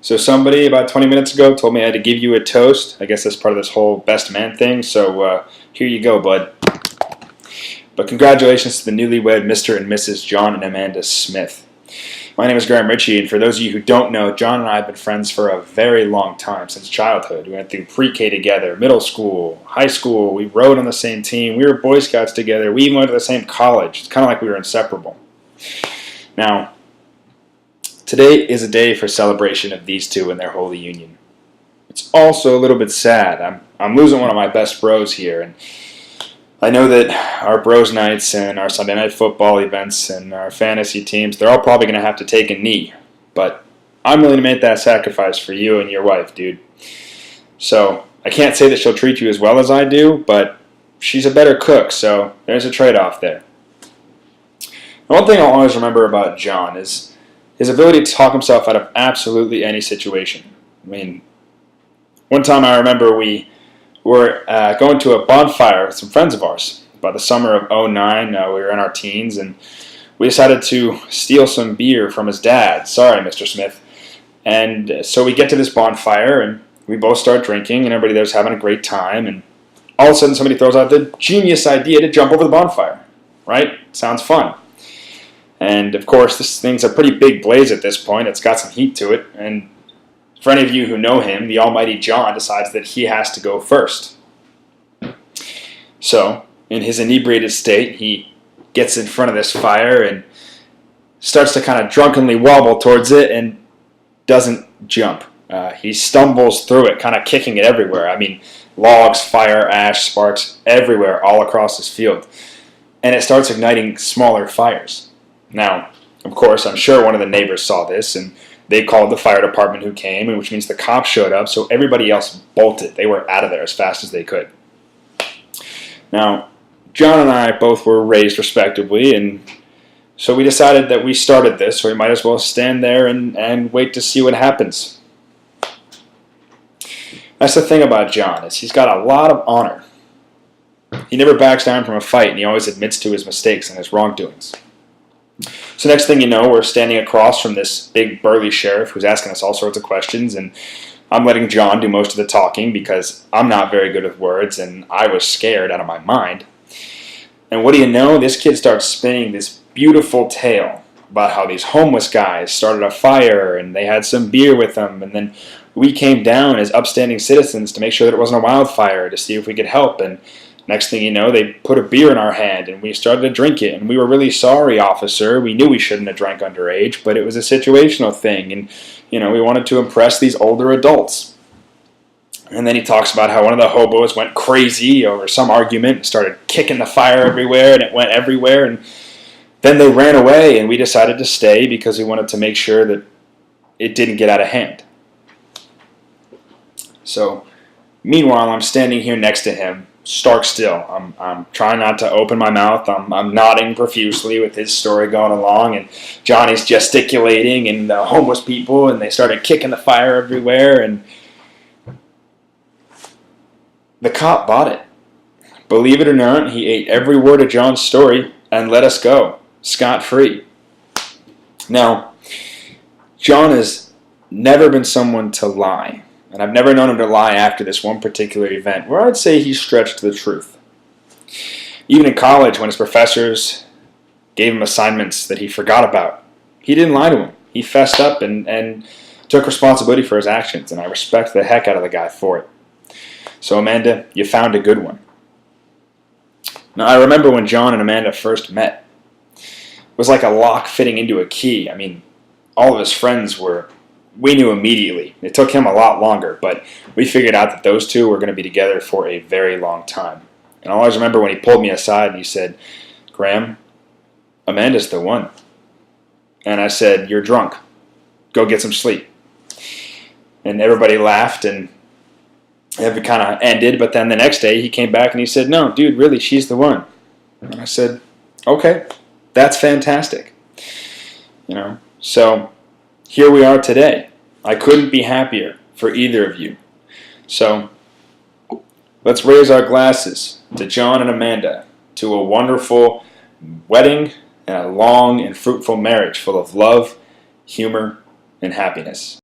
So somebody about 20 minutes ago told me I had to give you a toast. I guess that's part of this whole best man thing. So here you go, bud. But congratulations to the newlywed Mr. and Mrs. John and Amanda Smith. My name is Graham Ritchie, and for those of you who don't know, John and I have been friends for a very long time, since childhood. We went through pre-K together, middle school, high school. We rode on the same team. We were Boy Scouts together. We even went to the same college. It's kind of like we were inseparable. Now, today is a day for celebration of these two and their holy union. It's also a little bit sad. I'm losing one of my best bros here, and I know that our bros nights and our Sunday night football events and our fantasy teams, they're all probably going to have to take a knee, but I'm willing to make that sacrifice for you and your wife, dude. So I can't say that she'll treat you as well as I do, but she's a better cook, so there's a trade-off there. One thing I'll always remember about John is his ability to talk himself out of absolutely any situation. I mean, one time I remember we were going to a bonfire with some friends of ours by the summer of '09. We were in our teens, and we decided to steal some beer from his dad. Sorry, Mr. Smith. And so we get to this bonfire, and we both start drinking, and everybody there's having a great time. And all of a sudden, somebody throws out the genius idea to jump over the bonfire. Right? Sounds fun. And of course, this thing's a pretty big blaze at this point. It's got some heat to it, and for any of you who know him, the almighty John decides that he has to go first. So, in his inebriated state, he gets in front of this fire and starts to kind of drunkenly wobble towards it and doesn't jump. He stumbles through it, kind of kicking it everywhere. I mean, logs, fire, ash, sparks, everywhere, all across this field. And it starts igniting smaller fires. Now, of course, I'm sure one of the neighbors saw this, and they called the fire department, who came, which means the cops showed up, so everybody else bolted. They were out of there as fast as they could. Now, John and I both were raised respectably, and so we decided that we started this, so we might as well stand there and wait to see what happens. That's the thing about John, is he's got a lot of honor. He never backs down from a fight, and he always admits to his mistakes and his wrongdoings. So next thing you know, we're standing across from this big burly sheriff who's asking us all sorts of questions, and I'm letting John do most of the talking because I'm not very good with words, and I was scared out of my mind. And what do you know? This kid starts spinning this beautiful tale about how these homeless guys started a fire, and they had some beer with them, and then we came down as upstanding citizens to make sure that it wasn't a wildfire, to see if we could help, and next thing you know, they put a beer in our hand, and we started to drink it. And we were really sorry, officer. We knew we shouldn't have drank underage, but it was a situational thing. And, we wanted to impress these older adults. And then he talks about how one of the hobos went crazy over some argument and started kicking the fire everywhere, and it went everywhere. And then they ran away, and we decided to stay because we wanted to make sure that it didn't get out of hand. So, meanwhile, I'm standing here next to him, stark still. I'm trying not to open my mouth. I'm nodding profusely with his story going along, and Johnny's gesticulating, and the homeless people, and they started kicking the fire everywhere, and the cop bought it. Believe it or not, he ate every word of John's story and let us go, scot-free. Now, John has never been someone to lie. And I've never known him to lie after this one particular event, where I'd say he stretched the truth. Even in college, when his professors gave him assignments that he forgot about, he didn't lie to him. He fessed up and took responsibility for his actions, and I respect the heck out of the guy for it. So, Amanda, you found a good one. Now, I remember when John and Amanda first met. It was like a lock fitting into a key. I mean, all of his friends we knew immediately. It took him a lot longer, but we figured out that those two were going to be together for a very long time. And I always remember when he pulled me aside and he said, "Graham, Amanda's the one." And I said, "You're drunk. Go get some sleep." And everybody laughed, and it kind of ended, but then the next day he came back and he said, "No, dude, really, she's the one." And I said, "Okay, that's fantastic." So here we are today. I couldn't be happier for either of you. So let's raise our glasses to John and Amanda, to a wonderful wedding and a long and fruitful marriage full of love, humor, and happiness.